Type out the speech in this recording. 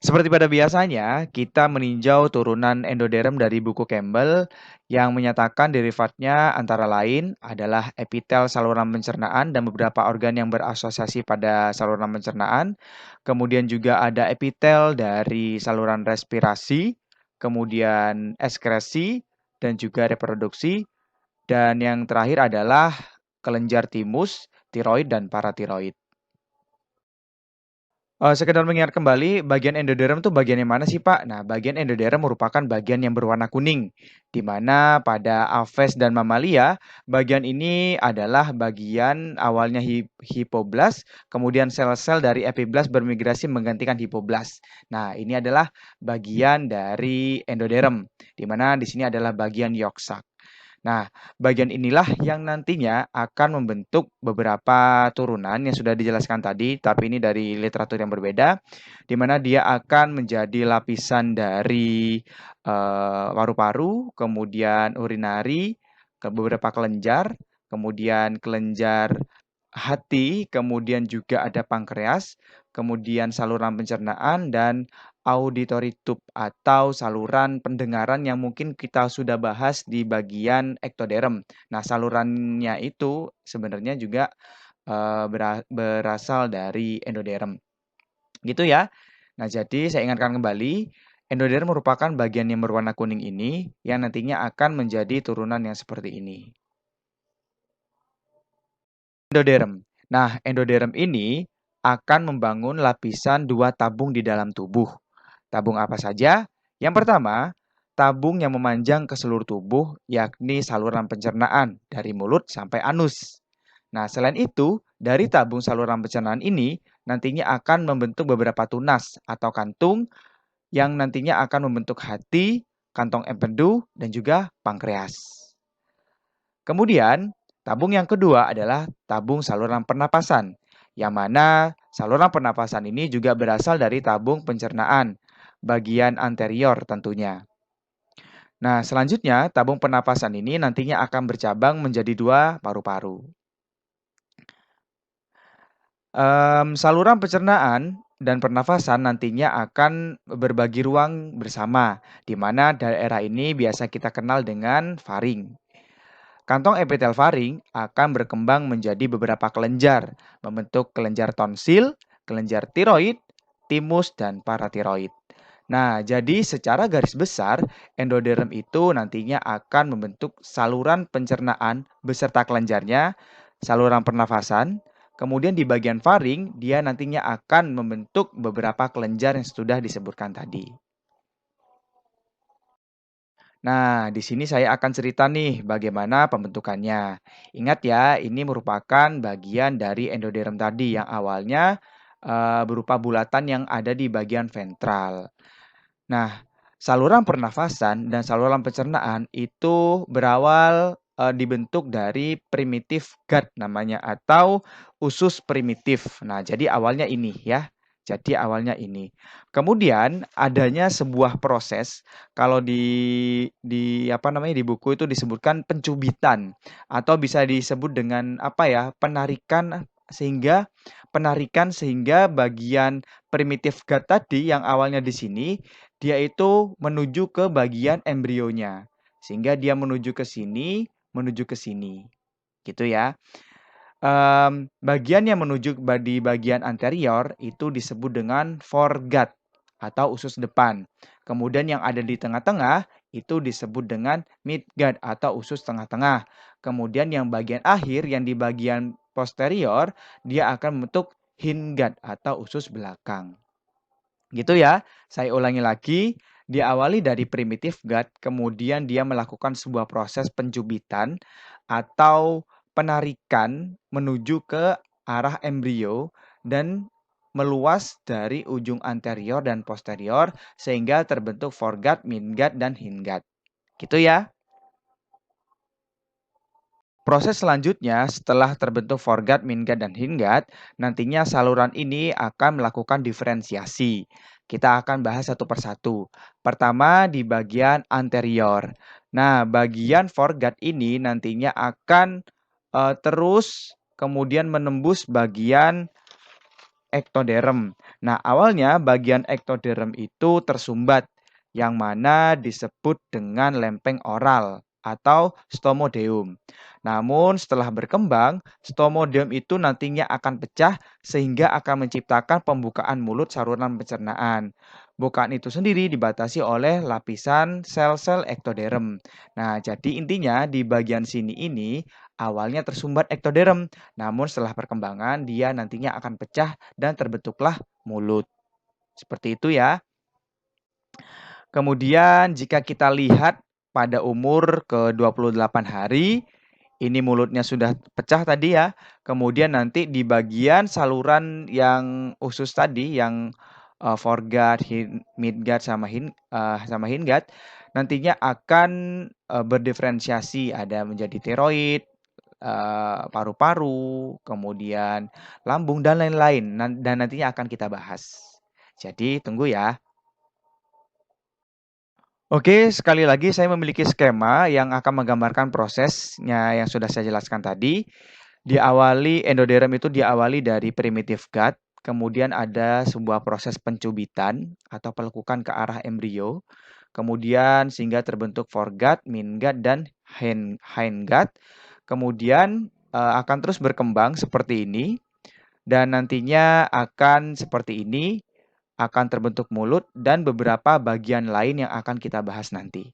Seperti pada biasanya, kita meninjau turunan endoderm dari buku Campbell yang menyatakan derivatnya antara lain adalah epitel saluran pencernaan dan beberapa organ yang berasosiasi pada saluran pencernaan. Kemudian juga ada epitel dari saluran respirasi, kemudian ekskresi, dan juga reproduksi. Dan yang terakhir adalah kelenjar timus, tiroid, dan paratiroid. Sekedar mengingat kembali, bagian endoderm itu bagian yang mana sih, Pak? Nah, bagian endoderm merupakan bagian yang berwarna kuning, di mana pada aves dan mamalia, bagian ini adalah bagian awalnya hipoblas, kemudian sel-sel dari epiblas bermigrasi menggantikan hipoblas. Nah, ini adalah bagian dari endoderm, di mana di sini adalah bagian yolk sac. Nah, bagian inilah yang nantinya akan membentuk beberapa turunan yang sudah dijelaskan tadi, tapi ini dari literatur yang berbeda, di mana dia akan menjadi lapisan dari paru-paru, kemudian urinari, ke beberapa kelenjar, kemudian kelenjar hati, kemudian juga ada pankreas, kemudian saluran pencernaan, dan auditory tube atau saluran pendengaran yang mungkin kita sudah bahas di bagian ektoderm. Nah, salurannya itu sebenarnya juga berasal dari endoderm. Gitu ya. Nah, jadi saya ingatkan kembali, endoderm merupakan bagian yang berwarna kuning ini yang nantinya akan menjadi turunan yang seperti ini. Endoderm. Nah, endoderm ini akan membangun lapisan dua tabung di dalam tubuh. Tabung apa saja? Yang pertama, tabung yang memanjang ke seluruh tubuh, yakni saluran pencernaan dari mulut sampai anus. Nah, selain itu, dari tabung saluran pencernaan ini nantinya akan membentuk beberapa tunas atau kantung yang nantinya akan membentuk hati, kantong empedu, dan juga pankreas. Kemudian, tabung yang kedua adalah tabung saluran pernapasan, yang mana saluran pernapasan ini juga berasal dari tabung pencernaan, bagian anterior tentunya. Nah, selanjutnya tabung pernapasan ini nantinya akan bercabang menjadi dua paru-paru. Saluran pencernaan dan pernafasan nantinya akan berbagi ruang bersama, di mana daerah ini biasa kita kenal dengan faring. Kantong epitel faring akan berkembang menjadi beberapa kelenjar, membentuk kelenjar tonsil, kelenjar tiroid, timus, dan paratiroid. Nah, jadi secara garis besar, endoderm itu nantinya akan membentuk saluran pencernaan beserta kelenjarnya, saluran pernafasan, kemudian di bagian faring, dia nantinya akan membentuk beberapa kelenjar yang sudah disebutkan tadi. Nah, di sini saya akan cerita nih bagaimana pembentukannya. Ingat ya, ini merupakan bagian dari endoderm tadi yang awalnya berupa bulatan yang ada di bagian ventral. Nah, saluran pernafasan dan saluran pencernaan itu berawal dibentuk dari primitif gut namanya atau usus primitif. Nah, jadi awalnya ini ya. Jadi awalnya ini. Kemudian adanya sebuah proses kalau di apa namanya di buku itu disebutkan pencubitan atau bisa disebut dengan apa ya? Penarikan sehingga bagian primitif gut tadi yang awalnya di sini dia itu menuju ke bagian embrionya. Sehingga dia menuju ke sini. Gitu ya. Bagian yang menuju di bagian anterior itu disebut dengan foregut atau usus depan. Kemudian yang ada di tengah-tengah itu disebut dengan midgut atau usus tengah-tengah. Kemudian yang bagian akhir yang di bagian posterior dia akan membentuk hindgut atau usus belakang. Gitu ya. Saya ulangi lagi, diawali dari primitive gut, kemudian dia melakukan sebuah proses pencubitan atau penarikan menuju ke arah embrio dan meluas dari ujung anterior dan posterior sehingga terbentuk foregut, midgut, dan hindgut. Gitu ya. Proses selanjutnya setelah terbentuk foregut, midgut, dan hindgut, nantinya saluran ini akan melakukan diferensiasi. Kita akan bahas satu persatu. Pertama di bagian anterior. Nah, bagian foregut ini nantinya akan terus kemudian menembus bagian ektoderm. Nah, awalnya bagian ektoderm itu tersumbat, yang mana disebut dengan lempeng oral atau stomodeum. Namun setelah berkembang, stomodeum itu nantinya akan pecah sehingga akan menciptakan pembukaan mulut saluran pencernaan. Bukaan itu sendiri dibatasi oleh lapisan sel-sel ektoderm. Nah, jadi intinya di bagian sini ini awalnya tersumbat ektoderm, namun setelah perkembangan dia nantinya akan pecah dan terbentuklah mulut. Seperti itu ya. Kemudian jika kita lihat pada umur ke-28 hari, ini mulutnya sudah pecah tadi ya. Kemudian nanti di bagian saluran yang usus tadi yang foreguard, midguard sama hindguard nantinya akan berdiferensiasi ada menjadi tiroid, paru-paru, kemudian lambung dan lain-lain dan nantinya akan kita bahas. Jadi tunggu ya. Oke, sekali lagi saya memiliki skema yang akan menggambarkan prosesnya yang sudah saya jelaskan tadi. Endoderm itu diawali dari primitive gut, kemudian ada sebuah proses pencubitan atau pelekukan ke arah embrio, kemudian sehingga terbentuk foregut, midgut, dan hindgut. Kemudian akan terus berkembang seperti ini, dan nantinya akan seperti ini, akan terbentuk mulut dan beberapa bagian lain yang akan kita bahas nanti.